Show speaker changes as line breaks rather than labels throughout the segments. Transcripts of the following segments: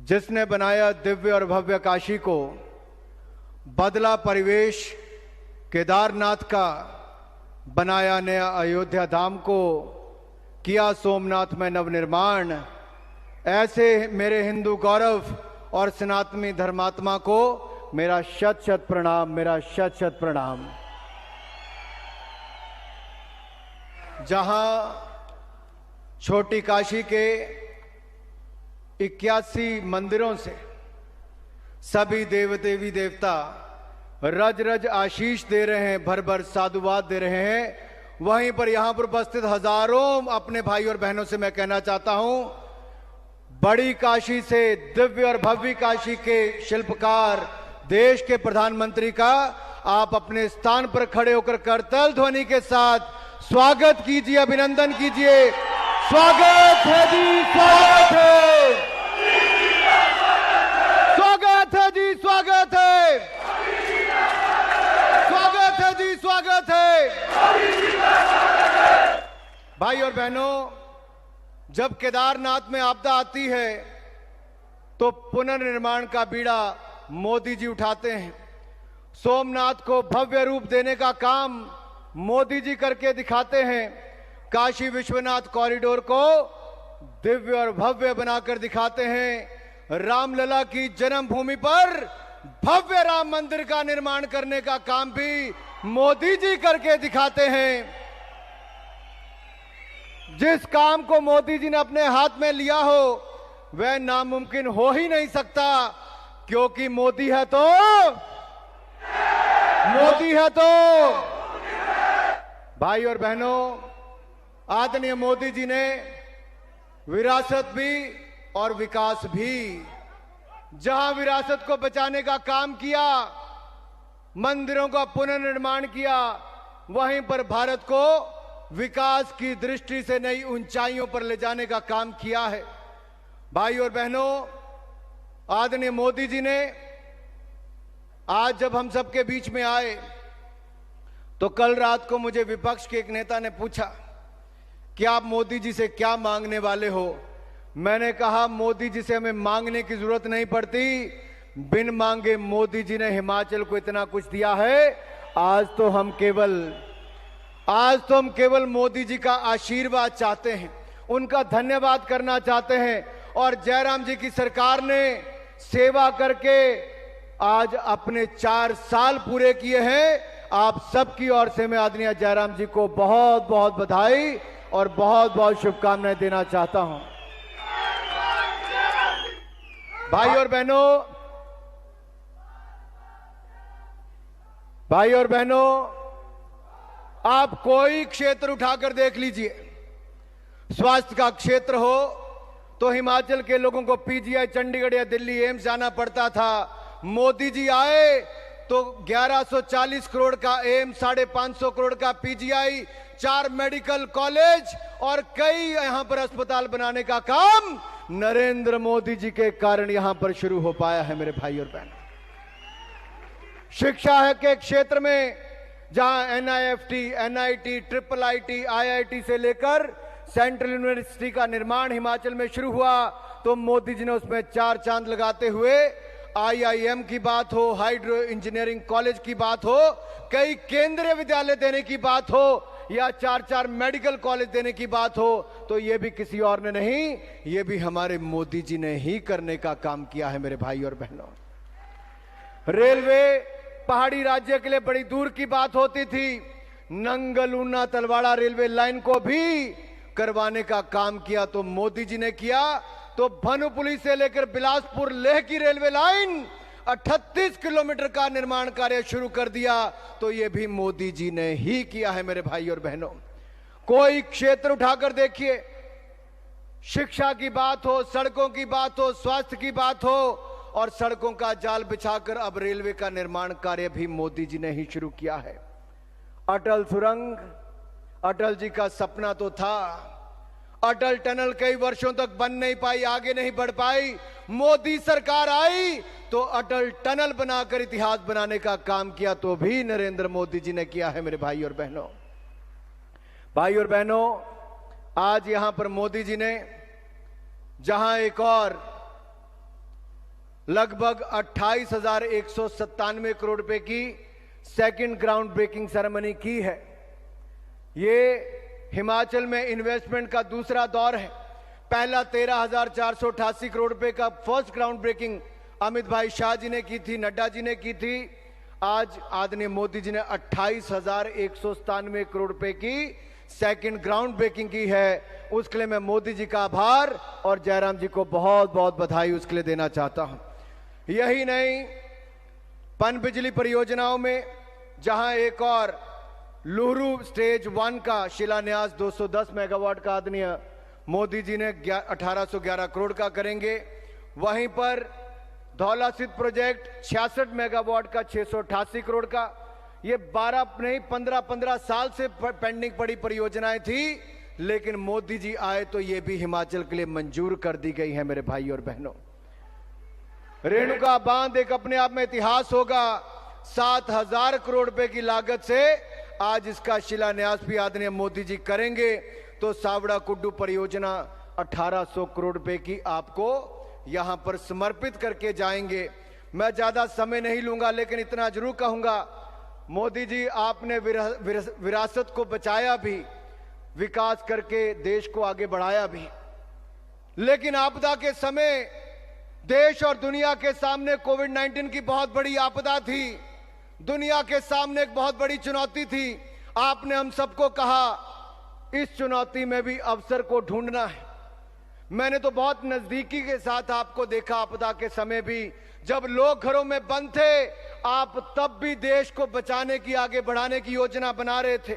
जिसने बनाया दिव्य और भव्य काशी को, बदला परिवेश केदारनाथ का, बनाया नया अयोध्या धाम को, किया सोमनाथ में नवनिर्माण, ऐसे मेरे हिंदू गौरव और सनातनी धर्मात्मा को मेरा शत शत प्रणाम, मेरा शत शत प्रणाम। जहां छोटी काशी के 81 मंदिरों से सभी देव देवी देवता रज रज आशीष दे रहे हैं, भर भर साधुवाद दे रहे हैं, वहीं पर यहां पर उपस्थित हजारों अपने भाई और बहनों से मैं कहना चाहता हूं, बड़ी काशी से दिव्य और भव्य काशी के शिल्पकार देश के प्रधानमंत्री का आप अपने स्थान पर खड़े होकर करताल ध्वनि के साथ स्वागत कीजिए, अभिनंदन कीजिए। स्वागत है जी, स्वागत है, स्वागत है जी, स्वागत है, स्वागत है जी, स्वागत है। भाई और बहनों, जब केदारनाथ में आपदा आती है तो पुनर्निर्माण का बीड़ा मोदी जी उठाते हैं। सोमनाथ को भव्य रूप देने का काम मोदी जी करके दिखाते हैं। काशी विश्वनाथ कॉरिडोर को दिव्य और भव्य बनाकर दिखाते हैं। रामलला की जन्मभूमि पर भव्य राम मंदिर का निर्माण करने का काम भी मोदी जी करके दिखाते हैं। जिस काम को मोदी जी ने अपने हाथ में लिया हो वह नामुमकिन हो ही नहीं सकता, क्योंकि मोदी है तो, मोदी है तो। भाई और बहनों, आदरणीय मोदी जी ने विरासत भी और विकास भी, जहां विरासत को बचाने का काम किया, मंदिरों का पुनर्निर्माण किया, वहीं पर भारत को विकास की दृष्टि से नई ऊंचाइयों पर ले जाने का काम किया है। भाई और बहनों, आदरणीय मोदी जी ने आज जब हम सबके बीच में आए तो कल रात को मुझे विपक्ष के एक नेता ने पूछा कि आप मोदी जी से क्या मांगने वाले हो। मैंने कहा, मोदी जी से हमें मांगने की जरूरत नहीं पड़ती, बिन मांगे मोदी जी ने हिमाचल को इतना कुछ दिया है। आज तो हम केवल मोदी जी का आशीर्वाद चाहते हैं, उनका धन्यवाद करना चाहते हैं। और जयराम जी की सरकार ने सेवा करके आज अपने 4 साल पूरे किए हैं। आप सबकी ओर से मैं आदरणीय जयराम जी को बहुत बहुत बधाई और बहुत बहुत शुभकामनाएं देना चाहता हूं। भाई और बहनों, आप कोई क्षेत्र उठाकर देख लीजिए, स्वास्थ्य का क्षेत्र हो तो हिमाचल के लोगों को पीजीआई चंडीगढ़ या दिल्ली एम्स जाना पड़ता था। मोदी जी आए तो 1140 करोड़ का एम्स, 550 करोड़ का पीजीआई, 4 मेडिकल कॉलेज और कई यहां पर अस्पताल बनाने का काम नरेंद्र मोदी जी के कारण यहां पर शुरू हो पाया है। मेरे भाई और बहन, शिक्षा है के क्षेत्र में जहां एनआईएफटी, एनआईटी, IIIT, IIT से लेकर सेंट्रल यूनिवर्सिटी का निर्माण हिमाचल में शुरू हुआ तो मोदी जी ने उसमें 4 चांद लगाते हुए IIM की बात हो, हाइड्रो इंजीनियरिंग कॉलेज की बात हो, कई केंद्रीय विद्यालय देने की बात हो या 4 मेडिकल कॉलेज देने की बात हो, तो यह भी किसी और ने नहीं, यह भी हमारे मोदी जी ने ही करने का काम किया है। मेरे भाई और बहनों, रेलवे पहाड़ी राज्य के लिए बड़ी दूर की बात होती थी, नंगल ऊना तलवाड़ा रेलवे लाइन को भी करवाने का काम किया तो मोदी जी ने किया। तो भानुपुली से लेकर बिलासपुर लेह की रेलवे लाइन 38 किलोमीटर का निर्माण कार्य शुरू कर दिया तो यह भी मोदी जी ने ही किया है। मेरे भाई और बहनों, कोई क्षेत्र उठाकर देखिए, शिक्षा की बात हो, सड़कों की बात हो, स्वास्थ्य की बात हो, और सड़कों का जाल बिछाकर अब रेलवे का निर्माण कार्य भी मोदी जी ने ही शुरू किया है। अटल सुरंग, अटल जी का सपना तो था, अटल टनल कई वर्षों तक बन नहीं पाई, आगे नहीं बढ़ पाई। मोदी सरकार आई तो अटल टनल बनाकर इतिहास बनाने का काम किया तो भी नरेंद्र मोदी जी ने किया है। मेरे भाई और बहनों, आज यहां पर मोदी जी ने जहां एक और लगभग 28,197 करोड़ रुपए की सेकंड ग्राउंड ब्रेकिंग सेरेमनी की है। ये हिमाचल में इन्वेस्टमेंट का दूसरा दौर है। पहला 13,488 करोड़ रुपए का फर्स्ट ग्राउंड ब्रेकिंग अमित भाई शाह जी ने की थी, नड्डा जी ने की थी। आज आदरणीय मोदी जी ने 28,197 करोड़ रुपए की सेकंड ग्राउंड ब्रेकिंग की है। उसके लिए मैं मोदी जी का आभार और जयराम जी को बहुत बहुत बधाई उसके लिए देना चाहता हूं। यही नहीं, पनबिजली परियोजनाओं में जहां एक और लुहरू स्टेज 1 का शिलान्यास 210 मेगावाट का आदरणीय मोदी जी ने 1811 करोड़ का करेंगे, वहीं पर धौला स्थित प्रोजेक्ट 66 मेगावाट का 688 करोड़ का। ये 12 नहीं 15 साल से पेंडिंग पड़ी परियोजनाएं थी, लेकिन मोदी जी आए तो ये भी हिमाचल के लिए मंजूर कर दी गई है। मेरे भाई और बहनों, रेणुका बांध एक अपने आप में इतिहास होगा। 7,000 करोड़ रुपए की लागत से आज इसका शिलान्यास भी आदरणीय मोदी जी करेंगे। तो सावड़ा कुड्डू परियोजना 1800 करोड़ रुपए की आपको यहां पर समर्पित करके जाएंगे। मैं ज्यादा समय नहीं लूंगा, लेकिन इतना जरूर कहूंगा, मोदी जी आपने विरासत को बचाया भी, विकास करके देश को आगे बढ़ाया भी, लेकिन आपदा के समय देश और दुनिया के सामने कोविड-19 की बहुत बड़ी आपदा थी, दुनिया के सामने एक बहुत बड़ी चुनौती थी। आपने हम सबको कहा इस चुनौती में भी अवसर को ढूंढना है। मैंने तो बहुत नजदीकी के साथ आपको देखा आपदा के समय भी, जब लोग घरों में बंद थे, आप तब भी देश को बचाने की, आगे बढ़ाने की योजना बना रहे थे।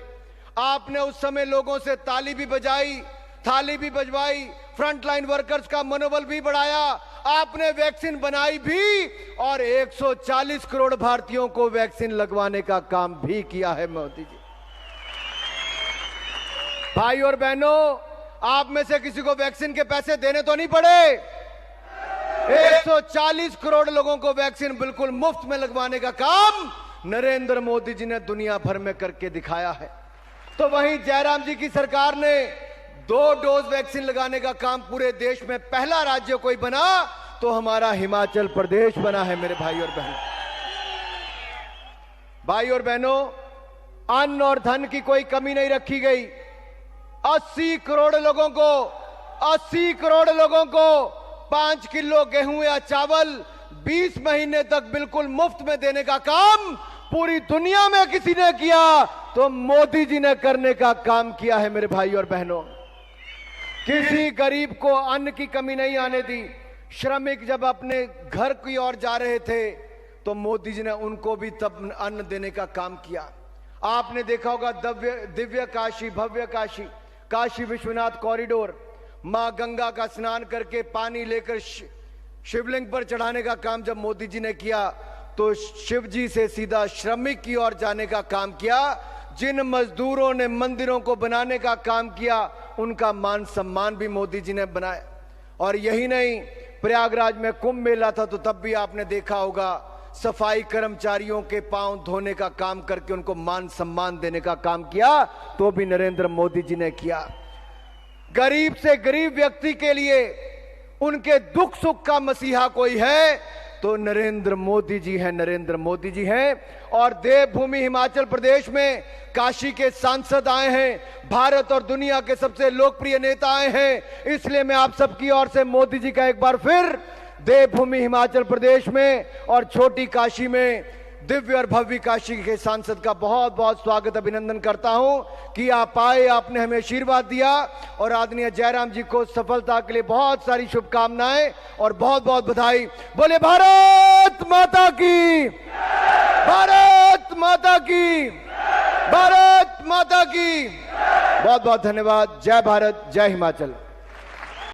आपने उस समय लोगों से ताली भी बजाई, थाली भी बजवाई, फ्रंटलाइन वर्कर्स का मनोबल भी बढ़ाया, आपने वैक्सीन बनाई भी और 140 करोड़ भारतीयों को वैक्सीन लगवाने का काम भी किया है मोदी जी। भाई और बहनों, आप में से किसी को वैक्सीन के पैसे देने तो नहीं पड़े। 140 करोड़ लोगों को वैक्सीन बिल्कुल मुफ्त में लगवाने का काम नरेंद्र मोदी जी ने दुनिया भर में करके दिखाया है। तो वहीं जयराम जी की सरकार ने 2 डोज वैक्सीन लगाने का काम पूरे देश में पहला राज्य कोई बना तो हमारा हिमाचल प्रदेश बना है। मेरे भाई और बहनों, भाई और बहनों, अन्न और धन की कोई कमी नहीं रखी गई। 80 करोड़ लोगों को 5 किलो गेहूं या चावल 20 महीने तक बिल्कुल मुफ्त में देने का काम पूरी दुनिया में किसी ने किया तो मोदी जी ने करने का काम किया है। मेरे भाई और बहनों, किसी गरीब को अन्न की कमी नहीं आने दी। श्रमिक जब अपने घर की ओर जा रहे थे तो मोदी जी ने उनको भी तब अन्न देने का काम किया। आपने देखा होगा दिव्य काशी, भव्य काशी, काशी विश्वनाथ कॉरिडोर, मां गंगा का स्नान करके पानी लेकर शिवलिंग पर चढ़ाने का काम जब मोदी जी ने किया तो शिव जी से सीधा श्रमिक की ओर जाने का काम किया। जिन मजदूरों ने मंदिरों को बनाने का काम किया उनका मान सम्मान भी मोदी जी ने बनाया। और यही नहीं, प्रयागराज में कुंभ मेला था तो तब भी आपने देखा होगा सफाई कर्मचारियों के पांव धोने का काम करके उनको मान सम्मान देने का काम किया, तो भी नरेंद्र मोदी जी ने किया। गरीब से गरीब व्यक्ति के लिए उनके दुख सुख का मसीहा कोई है तो नरेंद्र मोदी जी हैं, नरेंद्र मोदी जी हैं। और देवभूमि हिमाचल प्रदेश में काशी के सांसद आए हैं, भारत और दुनिया के सबसे लोकप्रिय नेता आए हैं। इसलिए मैं आप सबकी ओर से मोदी जी का एक बार फिर देवभूमि हिमाचल प्रदेश में और छोटी काशी में दिव्य और भव्य काशी के सांसद का बहुत बहुत स्वागत, अभिनंदन करता हूं कि आप आए, आपने हमें आशीर्वाद दिया। और आदरणीय जयराम जी को सफलता के लिए बहुत सारी शुभकामनाएं और बहुत बहुत बधाई। बोले भारत माता की, भारत माता की, भारत माता की। बहुत बहुत धन्यवाद। जय भारत, जय हिमाचल।